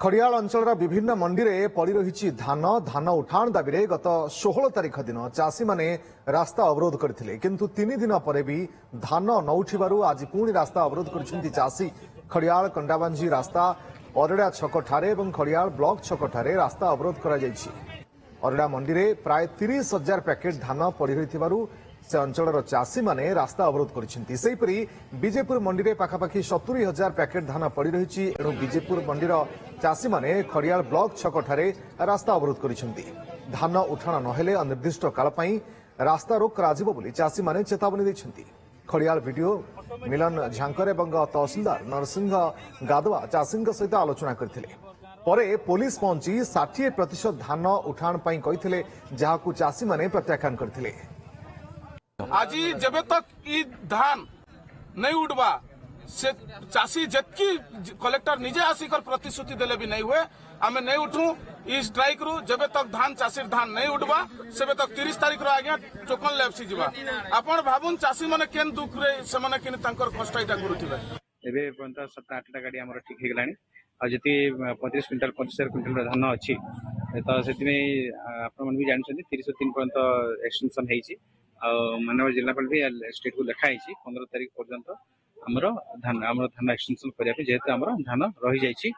खड़ियाल अंचल विभिन्न मंडी में पड़ रही धान उठाण दाबी गत 16 तारिख दिन चाषी माने रास्ता अवरोध करते किंतु 3 दिन पर भी धान न उठिबारु आज पुणी रास्ता अवरोध कर चाषी। खड़ियाल कंडाबांजी रास्ता अरड़ा छक ठारे एवं खड़ियाल ब्लॉक छक ठारे रास्ता अवरोध करा जायछि। अरड़ा मंडी में प्राय 30,000 पैकेट धान पड़ रही से अंचल चाषी माने रास्ता अवरोध करपरी विजेपुर मंडी में पाखापाखि 70,000 पैकेट धान पड़ रही एणु विजेपुर मंडीर चाषी माने खड़ियाल ब्लॉक छक ठारे रास्ता अवरोध करिसेंति। धान उठाण नहेले अनिर्दिष्ट काल पई रास्ता रोक कराजिबो बोली चाषी माने चेतावनी दैछंती। खड़ियाल वीडियो मिलन झांकर एवं तहसीलदार नरसिंह गादवा चाषी सहित आलोचना करथिले। परे पुलिस पहुंची 60% धान उठाण पई कहिथिले जहाकू चाषी माने प्रत्याख्यान करथिले। आज जब तक ई धान नहीं उठवा से चाषी जतकी कलेक्टर निजे आसिकर प्रतिश्रुति देले भी नहीं हुए आमे नहीं उठू ई स्ट्राइक रु जब तक धान चाषी धान नहीं उठवा सेबे तक 30 तारिख रो आगे टोकन लेप्सी जीवा। आपण भाबुन चाषी माने केन दुख रे से माने केन तांकर कष्ट इटा करूथिबे। एबे पंत 7-8 गाड़ी हमर ठीक हे गलानी आ जति 35 क्विंटल 25 क्विंटल धान अछि तो सेति में आपण मन भी जानि 33 पर्यंत एक्सटेंशन हेछि आ मानव जिलापाल भी स्टेट को लिखाई 15 तारिख पर्यंत धान एक्सटेंशन करने जेहेतु धान रही जाइए